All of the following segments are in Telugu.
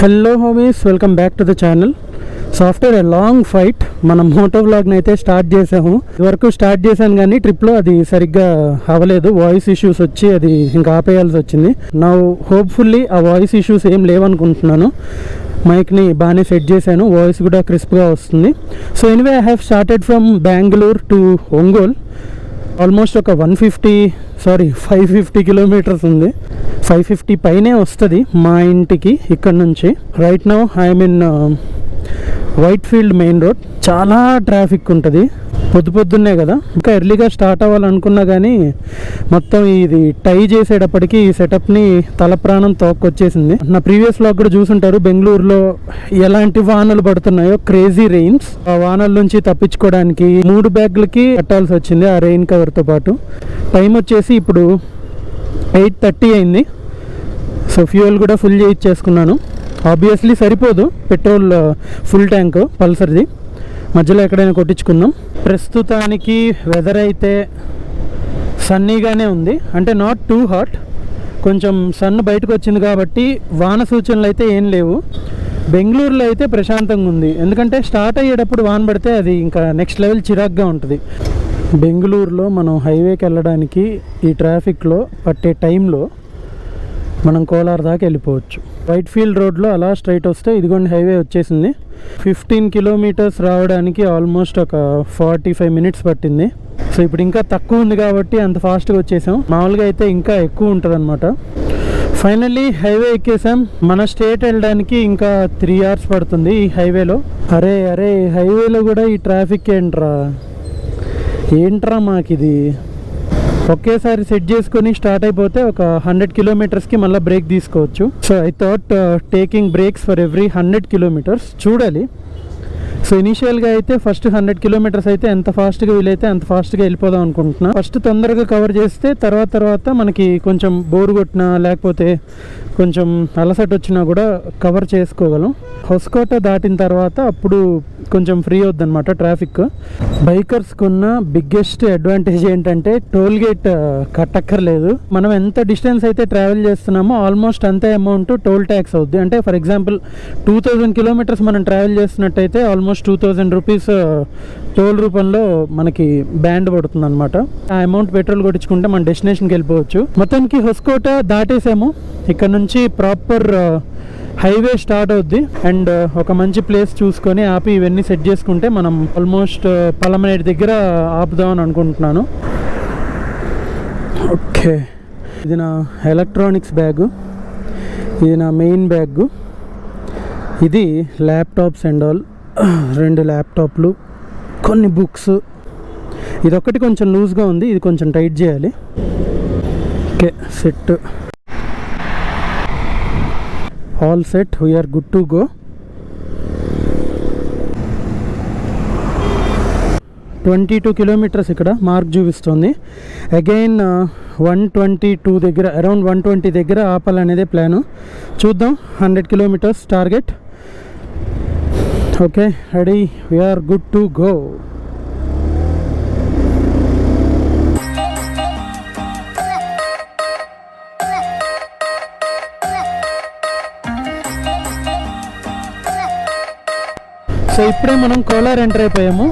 Hello homies, welcome back to the channel. So after a long fight మనం మోటో వ్లాగ్ని అయితే స్టార్ట్ చేసాము. ఇదివరకు స్టార్ట్ చేశాను కానీ ట్రిప్లో అది సరిగ్గా అవ్వలేదు, వాయిస్ ఇష్యూస్ వచ్చి అది ఇంకా ఆపేయాల్సి వచ్చింది. నా హోప్ఫుల్లీ ఆ వాయిస్ ఇష్యూస్ ఏం లేవనుకుంటున్నాను. మైక్ని బాగానే సెట్ చేశాను, వాయిస్ కూడా క్రిస్ప్గా వస్తుంది. So anyway, I have started from Bengaluru to Ongole. Almost ఒక 550 కిలోమీటర్స్ ఉంది. 550 పైనే వస్తుంది మా ఇంటికి ఇక్కడ నుంచి. Right now I'm in Whitefield main road. చాలా ట్రాఫిక్ ఉంటుంది పొద్దున్నే కదా. ఇంకా ఎర్లీగా స్టార్ట్ అవ్వాలనుకున్నా కానీ మొత్తం ఇది టై చేసేటప్పటికి ఈ సెటప్ని తల ప్రాణం తోక్కొచ్చేసింది. నా ప్రీవియస్ వ్లాగ్ కూడా చూసుంటారు, బెంగళూరులో ఎలాంటి వానలు పడుతున్నాయో, క్రేజీ రెయిన్స్. ఆ వానల నుంచి తప్పించుకోవడానికి 3 బ్యాగులకి కట్టాల్సి వచ్చింది ఆ రెయిన్ కవర్తో పాటు. టైం వచ్చేసి ఇప్పుడు 8:30 అయింది. సో ఫ్యూయల్ కూడా ఫుల్ చేయించేసుకున్నాను. ఆబ్వియస్లీ సరిపోదు, పెట్రోల్ ఫుల్ ట్యాంక్ పల్సర్ది, మధ్యలో ఎక్కడైనా కొట్టించుకుందాం. ప్రస్తుతానికి వెదర్ అయితే సన్నీగానే ఉంది, అంటే నాట్ టూ హాట్. కొంచెం సన్ బయటకు వచ్చింది కాబట్టి వాన సూచనలు అయితే ఏం లేవు. బెంగళూరులో అయితే ప్రశాంతంగా ఉంది, ఎందుకంటే స్టార్ట్ అయ్యేటప్పుడు వాన పడితే అది ఇంకా నెక్స్ట్ లెవెల్ చిరాగ్గా ఉంటుంది. బెంగళూరులో మనం హైవేకి వెళ్ళడానికి ఈ ట్రాఫిక్లో పట్టే టైంలో మనం కోలార్ దాకా వెళ్ళిపోవచ్చు. వైట్ఫీల్డ్ రోడ్లో అలా స్ట్రైట్ వస్తే ఇదిగోండి హైవే వచ్చేసింది. 15 కిలోమీటర్స్ రావడానికి ఆల్మోస్ట్ ఒక 45 మినిట్స్ పట్టింది. సో ఇప్పుడు ఇంకా తక్కువ ఉంది కాబట్టి అంత ఫాస్ట్గా వచ్చేసాం. మామూలుగా అయితే ఇంకా ఎక్కువ ఉంటుంది అనమాట. ఫైనల్లీ హైవే ఎక్కేసాం. మన స్టేట్ వెళ్ళడానికి ఇంకా 3 అవర్స్ పడుతుంది ఈ హైవేలో. అరే హైవేలో కూడా ఈ ట్రాఫిక్ ఏంట్రా మాకిది. ఒకేసారి సెట్ చేసుకొని స్టార్ట్ అయిపోతే ఒక 100 కిలోమీటర్స్కి మళ్ళీ బ్రేక్ తీసుకోవచ్చు. So I thought taking breaks for every 100 kilometres. చూడాలి. సో ఇనీషియల్గా అయితే ఫస్ట్ 100 కిలోమీటర్స్ అయితే ఎంత ఫాస్ట్గా వీలైతే అంత ఫాస్ట్గా వెళ్ళిపోదాం అనుకుంటున్నా. ఫస్ట్ తొందరగా కవర్ చేస్తే తర్వాత మనకి కొంచెం బోర్ కొట్టినా లేకపోతే కొంచెం అలసట వచ్చినా కూడా కవర్ చేసుకోగలం. హొస్కోట దాటిన తర్వాత అప్పుడు కొంచెం ఫ్రీ అవుద్ది అనమాట ట్రాఫిక్. బైకర్స్కి ఉన్న బిగ్గెస్ట్ అడ్వాంటేజ్ ఏంటంటే టోల్ గేట్ కట్టక్కర్లేదు. మనం ఎంత డిస్టెన్స్ అయితే ట్రావెల్ చేస్తున్నామో ఆల్మోస్ట్ అంతే అమౌంట్ టోల్ ట్యాక్స్ అవుద్ది. అంటే ఫర్ ఎగ్జాంపుల్ 2000 కిలోమీటర్స్ మనం ట్రావెల్ చేస్తున్నట్టయితే ఆల్మోస్ట్ 2000 రూపీస్ టోల్ రూపంలో మనకి బ్యాండ్ పడుతుంది అనమాట. ఆ అమౌంట్ పెట్రోల్ కొట్టించుకుంటే మన డెస్టినేషన్కి వెళ్ళిపోవచ్చు. మొత్తానికి హొస్కోట దాటేసాము. ఇక్కడ నుంచి ప్రాపర్ హైవే స్టార్ట్ అవుద్ది. అండ్ ఒక మంచి ప్లేస్ చూసుకొని ఆపి ఇవన్నీ సెట్ చేసుకుంటే మనం ఆల్మోస్ట్ పలమనేటి దగ్గర ఆపుదామని అనుకుంటున్నాను. ఓకే, ఇది నా ఎలక్ట్రానిక్స్ బ్యాగు, ఇది నా మెయిన్ బ్యాగు, ఇది ల్యాప్టాప్స్ అండ్ ఆల్. 2 ల్యాప్టాప్లు, కొన్ని బుక్స్. ఇదొక్కటి కొంచెం లూజ్గా ఉంది, ఇది కొంచెం టైట్ చేయాలి. Okay, set, all set, we're good to go. 22 kilometres ఇక్కడ మార్క్ చూపిస్తుంది. అగైన్ 122 దగ్గర, అరౌండ్ 120 దగ్గర ఆపాలనేదే ప్లాను. చూద్దాం. 100 kilometres target. Okay, ready, we're good to go. So ఇప్పుడే మనం కోలార్ ఎంటర్ అయిపోయాము.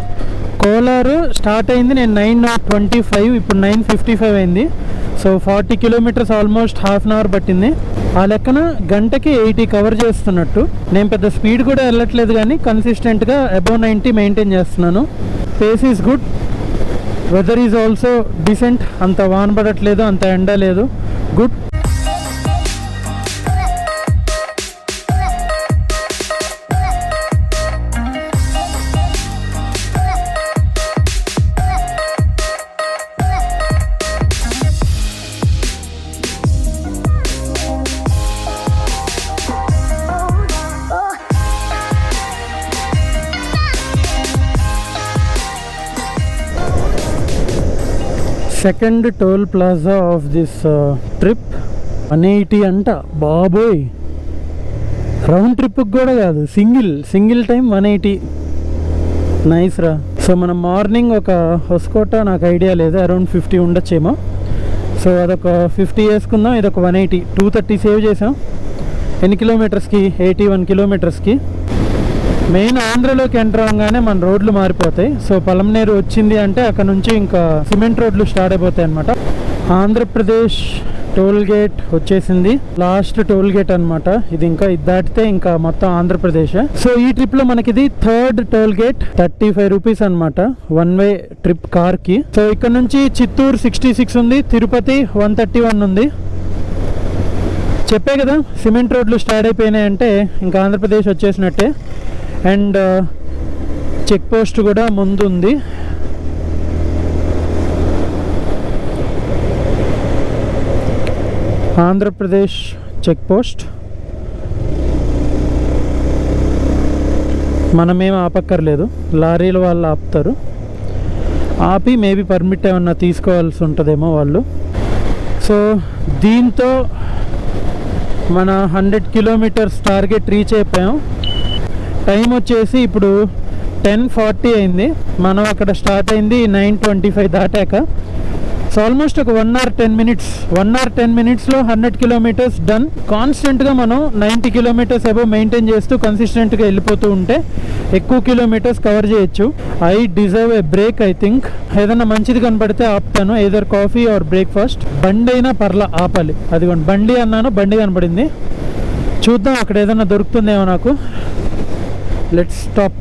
కోలారు స్టార్ట్ అయింది నేను 9:25, ఇప్పుడు 9:55 అయింది. So 40 kilometres almost half an hour పట్టింది. ఆ లెక్కన గంటకి 80 కవర్ చేస్తున్నట్టు. నేను పెద్ద స్పీడ్ కూడా వెళ్ళట్లేదు కానీ కన్సిస్టెంట్గా అబౌవ్ 90 మెయింటైన్ చేస్తున్నాను. Pace is good, weather is also decent. అంత వాన పడట్లేదు, అంత ఎండ లేదు, good. Second toll plaza of this trip. 180 అంట బాబోయ్. రౌండ్ ట్రిప్కి కూడా కాదు, సింగిల్ టైం 180. నైస్ రా. సో మనం మార్నింగ్ ఒక హొస్కోట, నాకు ఐడియా లేదు, అరౌండ్ 50 ఉండొచ్చేమో. సో అదొక 50 వేసుకుందాం, ఇదొక 180, 230 సేవ్ చేసాం. ఎన్ని కిలోమీటర్స్కి, 81 కిలోమీటర్స్కి. మెయిన్ ఆంధ్రలోకి ఎంటర్ అవ్వగానే మన రోడ్లు మారిపోతాయి. సో పలమనేరు వచ్చింది అంటే అక్కడ నుంచి ఇంకా సిమెంట్ రోడ్లు స్టార్ట్ అయిపోతాయి అనమాట. ఆంధ్రప్రదేశ్ టోల్ గేట్ వచ్చేసింది, లాస్ట్ టోల్ గేట్ అనమాట ఇది. ఇంకా ఇది దాటితే ఇంకా మొత్తం ఆంధ్రప్రదేశ్. సో ఈ ట్రిప్ లో మనకి ఇది 3rd టోల్ గేట్, 35 రూపీస్ అనమాట వన్ వే ట్రిప్ కార్ కి. సో ఇక్కడ నుంచి చిత్తూరు 66 ఉంది, తిరుపతి 131 ఉంది. చెప్పే కదా సిమెంట్ రోడ్లు స్టార్ట్ అయిపోయినాయి అంటే ఇంకా ఆంధ్రప్రదేశ్ వచ్చేసినట్టే. అండ్ చెక్ పోస్ట్ కూడా ముందు ఉంది. Andhra Pradesh check post. మనమేం ఆపక్కర్లేదు, లారీల వాళ్ళు ఆపుతారు. ఆపి మేబీ పర్మిట్ ఏమన్నా తీసుకోవాల్సి ఉంటుందేమో వాళ్ళు. సో దీంతో మన 100 కిలోమీటర్స్ టార్గెట్ రీచ్ అయిపోయాం. టైం వచ్చేసి ఇప్పుడు 10:40 అయింది. మనం అక్కడ స్టార్ట్ అయింది 9:25 దాటాక. సో ఆల్మోస్ట్ ఒక 1 hour 10 minutes, 1 hour 10 minutesలో 100 kilometres done. కాన్స్టెంట్గా మనం 90 కిలోమీటర్స్ అబౌవ్ మెయింటైన్ చేస్తూ కన్సిస్టెంట్గా వెళ్ళిపోతూ ఉంటే ఎక్కువ కిలోమీటర్స్ కవర్ చేయొచ్చు. I deserve a break. I think ఏదైనా మంచిది కనపడితే ఆపుతాను, ఏదర్ కాఫీ ఆర్ బ్రేక్ఫాస్ట్. బండి అయినా పర్లా ఆపాలి. అదిగోండి బండి అన్నాను, బండి కనపడింది. చూద్దాం అక్కడ ఏదైనా దొరుకుతుందేమో నాకు. Let's stop.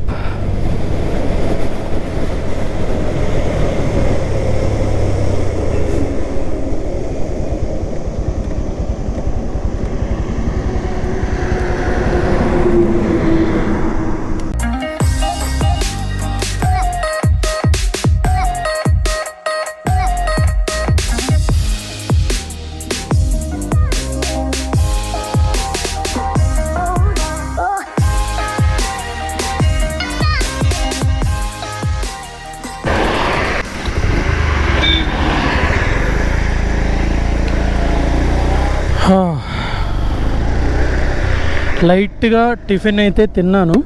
లైట్గా టిఫిన్ అయితే తిన్నాను.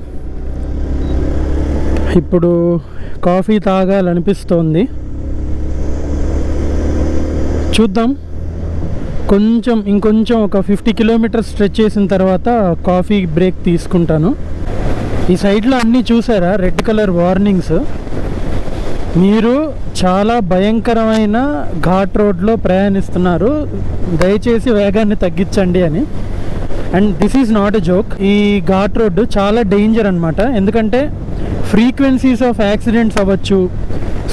ఇప్పుడు కాఫీ తాగాలనిపిస్తోంది. చూద్దాం, ఇంకొంచెం ఒక 50 కిలోమీటర్స్ స్ట్రెచ్ చేసిన తర్వాత కాఫీ బ్రేక్ తీసుకుంటాను. ఈ సైడ్లో అన్నీ చూసారా, రెడ్ కలర్ వార్నింగ్స్. మీరు చాలా భయంకరమైన ఘాట్ రోడ్లో ప్రయాణిస్తున్నారు, దయచేసి వేగాన్ని తగ్గించండి అని. And this is not a joke. ఈ ఘాట్ రోడ్డు చాలా డేంజర్ అనమాట. ఎందుకంటే ఫ్రీక్వెన్సీస్ ఆఫ్ యాక్సిడెంట్స్ అవ్వచ్చు,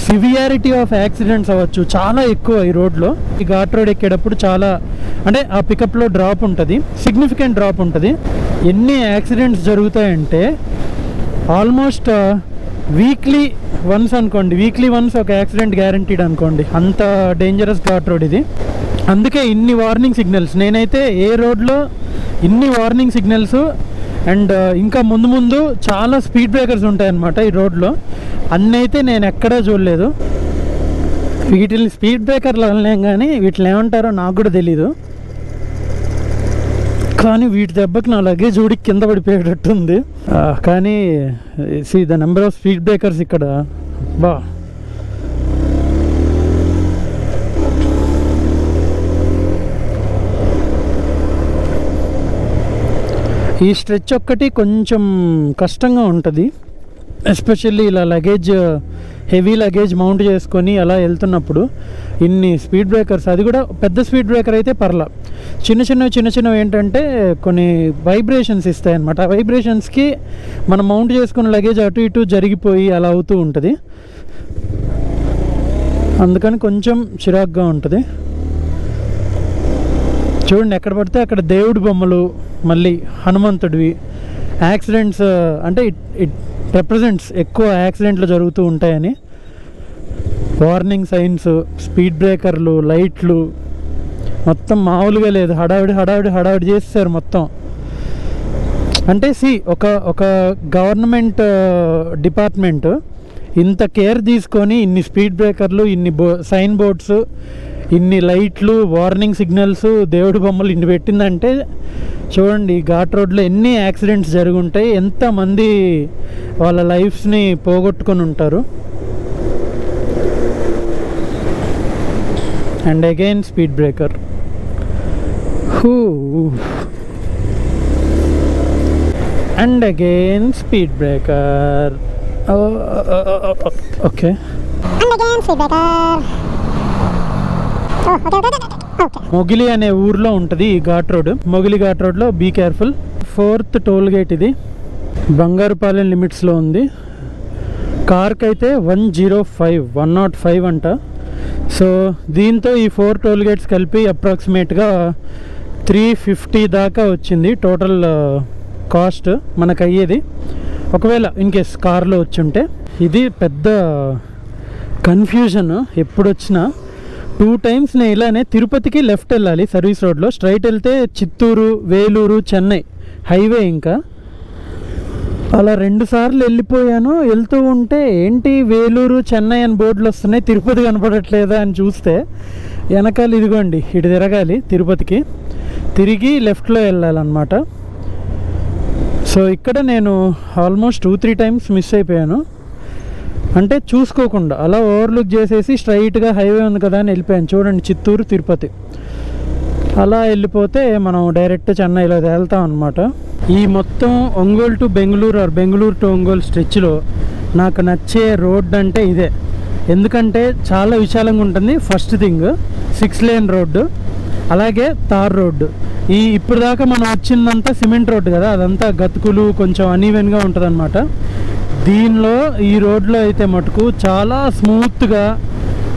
సివియారిటీ ఆఫ్ యాక్సిడెంట్స్ అవ్వచ్చు చాలా ఎక్కువ ఈ రోడ్లో. ఈ ఘాట్ రోడ్ ఎక్కేటప్పుడు చాలా, అంటే ఆ పికప్లో డ్రాప్ ఉంటుంది, సిగ్నిఫికెంట్ డ్రాప్ ఉంటుంది. ఎన్ని యాక్సిడెంట్స్ జరుగుతాయంటే ఆల్మోస్ట్ వీక్లీ వన్స్ అనుకోండి, వీక్లీ వన్స్ ఒక యాక్సిడెంట్ గ్యారంటీడ్ అనుకోండి. అంత డేంజరస్ ఘాట్ రోడ్ ఇది. అందుకే ఇన్ని వార్నింగ్ సిగ్నల్స్. నేనైతే ఏ రోడ్లో ఇన్ని వార్నింగ్ సిగ్నల్స్ అండ్ ఇంకా ముందు చాలా స్పీడ్ బ్రేకర్స్ ఉంటాయన్నమాట ఈ రోడ్లో. అన్నీ అయితే నేను ఎక్కడా చూడలేదు. వీటిని స్పీడ్ బ్రేకర్లు అనలేం కానీ వీటిని ఏమంటారో నాకు కూడా తెలీదు. కానీ వీటి దెబ్బకి నా లగేజ్ ఊడి కింద పడిపోయేటట్టుంది. కానీ see the number of speed breakers ఇక్కడ బా. ఈ స్ట్రెచ్ ఒక్కటి కొంచెం కష్టంగా ఉంటుంది, ఎస్పెషల్లీ ఇలా లగేజ్, హెవీ లగేజ్ మౌంట్ చేసుకొని అలా వెళ్తున్నప్పుడు. ఇన్ని స్పీడ్ బ్రేకర్స్, అది కూడా పెద్ద స్పీడ్ బ్రేకర్ అయితే పర్లా. చిన్న చిన్నవి ఏంటంటే కొన్ని వైబ్రేషన్స్ ఇస్తాయి అన్నమాట. ఆ వైబ్రేషన్స్కి మనం మౌంట్ చేసుకున్న లగేజ్ అటు ఇటు జరిగిపోయి అలా అవుతూ ఉంటుంది. అందుకని కొంచెం చిరాగ్గా ఉంటుంది. చూడండి, ఎక్కడ పడితే అక్కడ దేవుడి బొమ్మలు, మళ్ళీ హనుమంతుడివి. యాక్సిడెంట్స్ అంటే ఇట్ రిప్రజెంట్స్ ఎక్కువ యాక్సిడెంట్లు జరుగుతూ ఉంటాయని. వార్నింగ్ సైన్స్, స్పీడ్ బ్రేకర్లు, లైట్లు మొత్తం మామూలుగా లేదు. హడావిడి చేస్తారు మొత్తం. అంటే ఒక గవర్నమెంట్ డిపార్ట్మెంట్ ఇంత కేర్ తీసుకొని ఇన్ని స్పీడ్ బ్రేకర్లు, ఇన్ని సైన్ బోర్డ్స్, ఇన్ని లైట్లు, వార్నింగ్ సిగ్నల్స్, దేవుడి బొమ్మలు ఇన్ని పెట్టిందంటే చూడండి ఘాట్ రోడ్లో ఎన్ని యాక్సిడెంట్స్ జరుగుంటాయి, ఎంతమంది వాళ్ళ లైఫ్స్ని పోగొట్టుకొని ఉంటారు. And again speed breaker. And again speed breaker. Okay, Mogili అనే ఊర్లో ఉంటుంది ఈ ఘాట్ రోడ్. మొగిలి ఘాట్ రోడ్లో be careful. 4th toll gate ఇది. బంగారుపాలెం లిమిట్స్లో ఉంది. కార్కి అయితే 105 అంట. సో దీంతో ఈ 4 టోల్ గేట్స్ కలిపి అప్రాక్సిమేట్గా 350 దాకా వచ్చింది టోటల్ కాస్ట్ మనకు అయ్యేది, ఒకవేళ ఇన్ కేస్ కార్లో వచ్చి ఉంటే. ఇది పెద్ద కన్ఫ్యూజన్. ఎప్పుడు వచ్చినా 2 times నేను ఇలానే తిరుపతికి లెఫ్ట్ వెళ్ళాలి సర్వీస్ రోడ్లో, స్ట్రైట్ వెళ్తే చిత్తూరు, వేలూరు, చెన్నై హైవే. ఇంకా అలా 2 సార్లు వెళ్ళిపోయాను. వెళ్తూ ఉంటే ఏంటి వేలూరు, చెన్నై అని బోర్డులు వస్తున్నాయి, తిరుపతి కనపడట్లేదా అని చూస్తే వెనకాల ఇదిగోండి ఇటు తిరగాలి, తిరుపతికి తిరిగి లెఫ్ట్లో వెళ్ళాలన్నమాట. సో ఇక్కడ నేను ఆల్మోస్ట్ 2-3 times మిస్ అయిపోయాను. అంటే చూసుకోకుండా అలా ఓవర్లుక్ చేసేసి స్ట్రైట్గా హైవే ఉంది కదా అని వెళ్ళిపోయాను. చూడండి చిత్తూరు, తిరుపతి అలా వెళ్ళిపోతే మనం డైరెక్ట్ చెన్నైలో వెళ్తాం అనమాట. ఈ మొత్తం Ongole to Bengaluru or Bengaluru to Ongole స్ట్రెచ్లో నాకు నచ్చే రోడ్ అంటే ఇదే. ఎందుకంటే చాలా విశాలంగా ఉంటుంది. ఫస్ట్ థింగ్ 6 lane రోడ్డు, అలాగే తార్ రోడ్డు. ఇప్పుడు దాకా మనం వచ్చిందంతా సిమెంట్ రోడ్డు కదా, అదంతా గతుకులు కొంచెం అనీవెన్గా ఉంటుంది అనమాట. దీనిలో ఈ రోడ్లో అయితే మటుకు చాలా స్మూత్గా,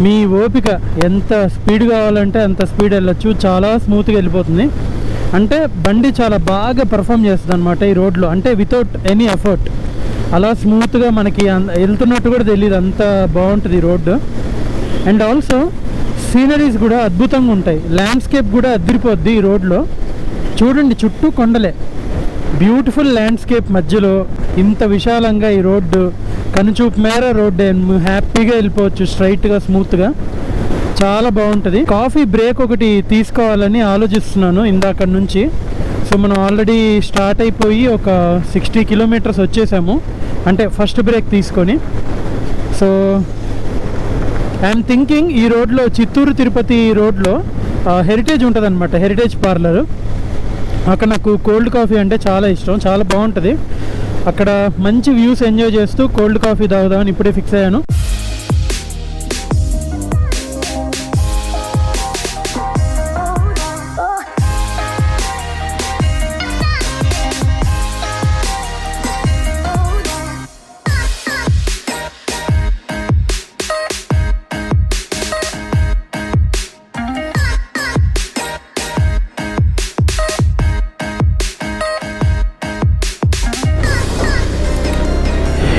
మీ ఓపిక ఎంత స్పీడ్ కావాలంటే అంత స్పీడ్ వెళ్ళచ్చు, చాలా స్మూత్గా వెళ్ళిపోతుంది. అంటే బండి చాలా బాగా పర్ఫామ్ చేస్తుంది అనమాట ఈ రోడ్లో, అంటే వితౌట్ ఎనీ ఎఫర్ట్. అలా స్మూత్గా మనకి వెళ్తున్నట్టు కూడా తెలియదు, అంత బాగుంటుంది ఈ రోడ్డు. అండ్ ఆల్సో సీనరీస్ కూడా అద్భుతంగా ఉంటాయి, ల్యాండ్స్కేప్ కూడా అదిరిపోద్ది ఈ రోడ్లో. చూడండి చుట్టూ కొండలే, బ్యూటిఫుల్ ల్యాండ్స్కేప్ మధ్యలో ఇంత విశాలంగా ఈ రోడ్డు, కనుచూపు మేర రోడ్డు, హ్యాపీగా వెళ్ళిపోవచ్చు స్ట్రైట్గా స్మూత్గా, చాలా బాగుంటుంది. కాఫీ బ్రేక్ ఒకటి తీసుకోవాలని ఆలోచిస్తున్నాను ఇందాక నుంచి. సో మనం ఆల్రెడీ స్టార్ట్ అయిపోయి ఒక 60 kilometers వచ్చేసాము, అంటే ఫస్ట్ బ్రేక్ తీసుకొని. సో ఐఎమ్ థింకింగ్ ఈ రోడ్లో చిత్తూరు తిరుపతి రోడ్లో హెరిటేజ్ ఉంటుంది అనమాట, హెరిటేజ్ పార్లర్. అక్కడ నాకు కోల్డ్ కాఫీ అంటే చాలా ఇష్టం, చాలా బాగుంటుంది. అక్కడ మంచి వ్యూస్ ఎంజాయ్ చేస్తూ కోల్డ్ కాఫీ తాగుదామని ఇప్పుడే ఫిక్స్ అయ్యాను.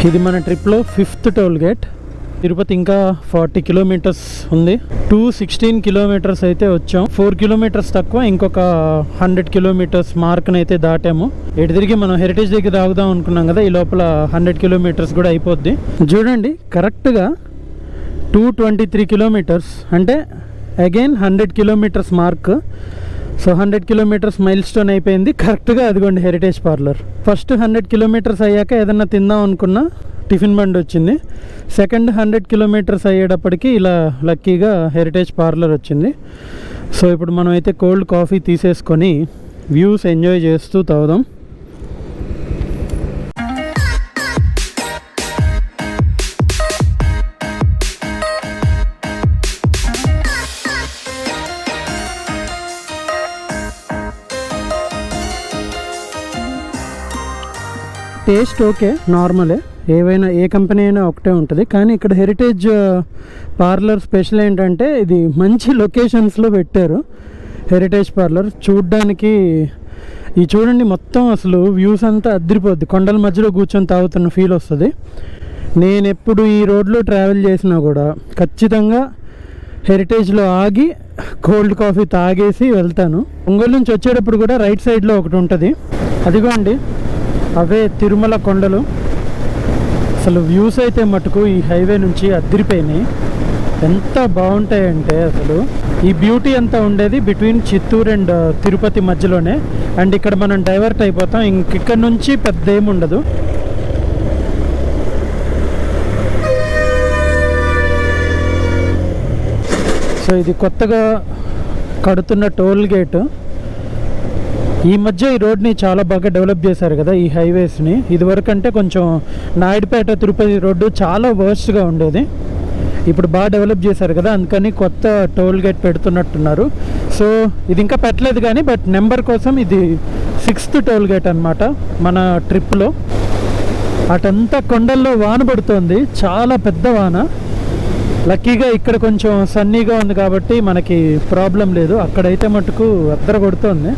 ఇది మన ట్రిప్లో 5th టోల్ గేట్. తిరుపతి ఇంకా 40 kilometers ఉంది. 216 kilometers అయితే వచ్చాం. 4 kilometers తక్కువ, ఇంకొక 100 kilometers మార్క్ని అయితే దాటాము. ఎటు తిరిగి మనం హెరిటేజ్ దగ్గర తాగుదాం అనుకున్నాం కదా, ఈ లోపల 100 kilometers కూడా అయిపోద్ది. చూడండి కరెక్ట్గా 223 kilometers, అంటే again 100 kilometers mark. So 100 kilometers mile stone అయిపోయింది కరెక్ట్గా. అదిగోండి హెరిటేజ్ పార్లర్. ఫస్ట్ 100 kilometers అయ్యాక ఏదన్నా తిందాం అనుకున్నా టిఫిన్ బండి వచ్చింది. సెకండ్ 100 kilometers అయ్యేటప్పటికి ఇలా లక్కీగా హెరిటేజ్ పార్లర్ వచ్చింది. సో ఇప్పుడు మనం అయితే కోల్డ్ కాఫీ తీసేసుకొని వ్యూస్ ఎంజాయ్ చేస్తూ తాగుదాం. టేస్ట్ ఓకే, నార్మలే, ఏవైనా ఏ కంపెనీ అయినా ఒకటే ఉంటుంది. కానీ ఇక్కడ హెరిటేజ్ పార్లర్ స్పెషల్ ఏంటంటే ఇది మంచి లొకేషన్స్లో పెట్టారు హెరిటేజ్ పార్లర్. చూడ్డానికి ఈ చూడండి మొత్తం అసలు వ్యూస్ అంతా అదిరిపోద్ది, కొండల మధ్యలో కూర్చొని తాగుతున్న ఫీల్ వస్తుంది. నేను ఎప్పుడు ఈ రోడ్లో ట్రావెల్ చేసినా కూడా ఖచ్చితంగా హెరిటేజ్లో ఆగి కోల్డ్ కాఫీ తాగేసి వెళ్తాను. ఒంగోలు నుంచి వచ్చేటప్పుడు కూడా రైట్ సైడ్లో ఒకటి ఉంటుంది, అదిగోండి అవే తిరుమల కొండలు. అసలు వ్యూస్ అయితే మటుకు ఈ హైవే నుంచి అదిరిపోయినాయి, ఎంత బాగుంటాయంటే అసలు. ఈ బ్యూటీ అంతా ఉండేది బిట్వీన్ చిత్తూరు అండ్ తిరుపతి మధ్యలోనే. అండ్ ఇక్కడ మనం డైవర్ట్ అయిపోతాం, ఇక్కడ నుంచి పెద్ద ఏముండదు. సో ఇది కొత్తగా కడుతున్న టోల్ గేట్. ఈ మధ్య ఈ రోడ్ని చాలా బాగా డెవలప్ చేశారు కదా ఈ హైవేస్ని. ఇదివరకు అంటే కొంచెం నాయుడుపేట తిరుపతి రోడ్డు చాలా వర్స్ట్గా ఉండేది. ఇప్పుడు బాగా డెవలప్ చేశారు కదా, అందుకని కొత్త టోల్ గేట్ పెడుతున్నట్టున్నారు. సో ఇది ఇంకా పెట్టలేదు కానీ బట్ నెంబర్ కోసం ఇది 6th టోల్ గేట్ అనమాట మన ట్రిప్లో. అటంతా కొండల్లో వాన పడుతోంది, చాలా పెద్ద వాన. లక్కీగా ఇక్కడ కొంచెం సన్నీగా ఉంది కాబట్టి మనకి ప్రాబ్లం లేదు. అక్కడైతే మటుకు అద్దర కొడుతోంది.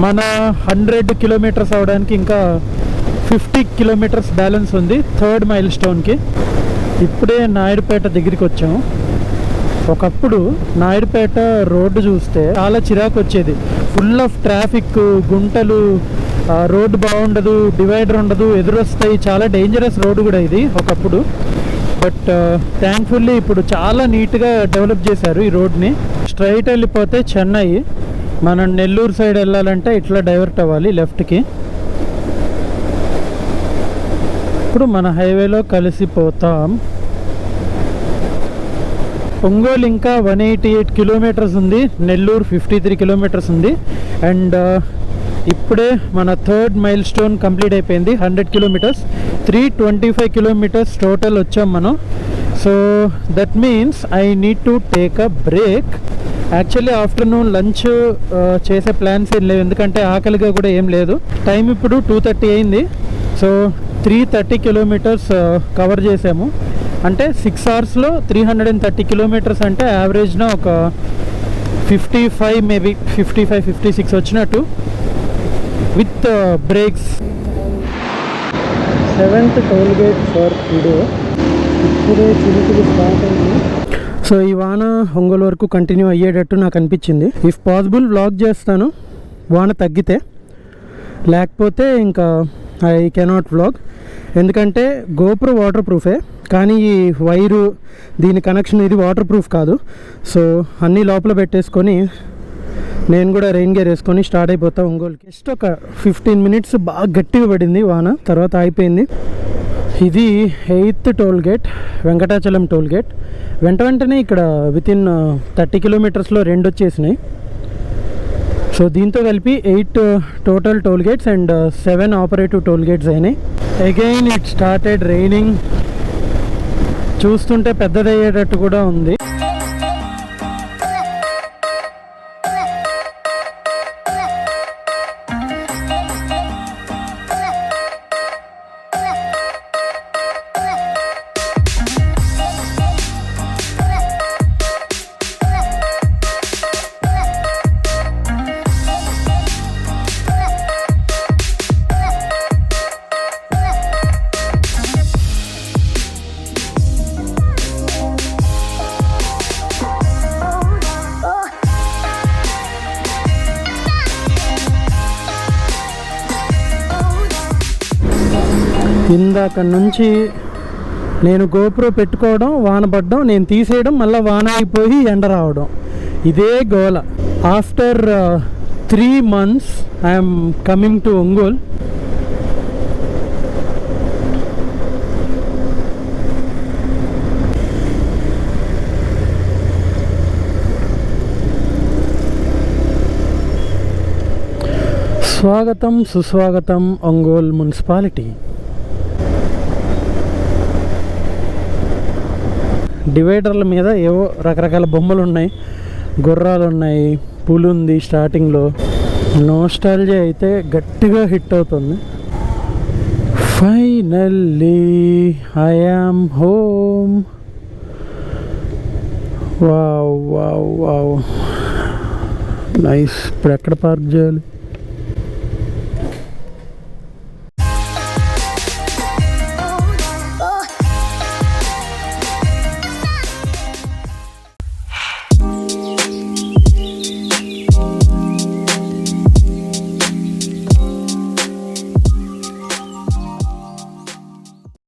మన 100 కిలోమీటర్స్ అవడానికి ఇంకా 50 కిలోమీటర్స్ బ్యాలెన్స్ ఉంది 3rd మైల్ స్టోన్కి. ఇప్పుడే నాయుడుపేట దగ్గరికి వచ్చాము. ఒకప్పుడు నాయుడుపేట రోడ్డు చూస్తే చాలా చిరాకు వచ్చేది. ఫుల్ ఆఫ్ ట్రాఫిక్, గుంటలు, రోడ్డు బాగుండదు, డివైడర్ ఉండదు, ఎదురొస్తాయి. చాలా డేంజరస్ రోడ్డు కూడా ఇది ఒకప్పుడు. బట్ థ్యాంక్ఫుల్లీ ఇప్పుడు చాలా నీట్గా డెవలప్ చేశారు ఈ రోడ్ని. స్ట్రైట్ వెళ్ళిపోతే చెన్నై. మనం నెల్లూరు సైడ్ వెళ్ళాలంటే ఇట్లా డైవర్ట్ అవ్వాలి లెఫ్ట్కి. ఇప్పుడు మన హైవేలో కలిసిపోతాం. ఒంగోలు ఇంకా 188 కిలోమీటర్స్ ఉంది, నెల్లూరు 53 కిలోమీటర్స్ ఉంది. అండ్ ఇప్పుడే మన 3rd మైల్ స్టోన్ కంప్లీట్ అయిపోయింది. 100 కిలోమీటర్స్, 325 కిలోమీటర్స్ టోటల్ వచ్చాం మనం. So that means I need to take a break. Actually afternoon lunch చేసే ప్లాన్స్ ఏం లేవు, ఎందుకంటే ఆకలిగా కూడా ఏం లేదు. టైం ఇప్పుడు 2:30 అయింది. సో 330 కిలోమీటర్స్ కవర్ చేసాము. అంటే 6 అవర్స్లో 330 కిలోమీటర్స్ అంటే యావరేజ్న ఒక 55 మేబీ 55-56 వచ్చినట్టు with breaks. 7th toll gate for today. ఇప్పుడే చినుకులు స్టార్ట్ అయింది. సో ఈ వాన ఒంగోలు వరకు కంటిన్యూ అయ్యేటట్టు నాకు అనిపించింది. ఇఫ్ పాసిబుల్ వ్లాగ్ చేస్తాను వాన తగ్గితే, లేకపోతే ఇంకా ఐ కెనాట్ వ్లాగ్. ఎందుకంటే గోప్రో వాటర్ ప్రూఫే, కానీ ఈ వైరు దీని కనెక్షన్ ఇది వాటర్ ప్రూఫ్ కాదు. సో అన్నీ లోపల పెట్టేసుకొని నేను కూడా రెయిన్ గేర్ వేసుకొని స్టార్ట్ అయిపోతా ఒంగోలుకి. జస్ట్ ఒక 15 మినిట్స్ బాగా గట్టిగా పడింది వాన, తర్వాత అయిపోయింది. ఇది 8th toll gate, Venkatachalam toll gate. వెంటనే ఇక్కడ వితిన్ 30 కిలోమీటర్స్లో 2 వచ్చేసినాయి. సో దీంతో కలిపి 8 total toll gates and 7 operative toll gates అయినాయి. Again it started raining. చూస్తుంటే పెద్దదయ్యేటట్టు కూడా ఉంది. ఇందాక నుంచి నేను గోప్రో పెట్టుకోవడం, వాన పడడం, నేను తీసేయడం, మళ్ళీ వాన అయిపోయి ఎండ రావడం, ఇదే గోల. After 3 months I'm coming to Ongole. స్వాగతం సుస్వాగతం ఒంగోల్ మున్సిపాలిటీ. డివైడర్ల మీద ఏవో రకరకాల బొమ్మలు ఉన్నాయి, గుర్రాలు ఉన్నాయి, పులు ఉంది. స్టార్టింగ్లో నోస్టాల్జియా అయితే గట్టిగా హిట్ అవుతుంది. Finally I am home. Wow wow wow, nice. ఇప్పుడు ఎక్కడ పార్క్ చేయాలి?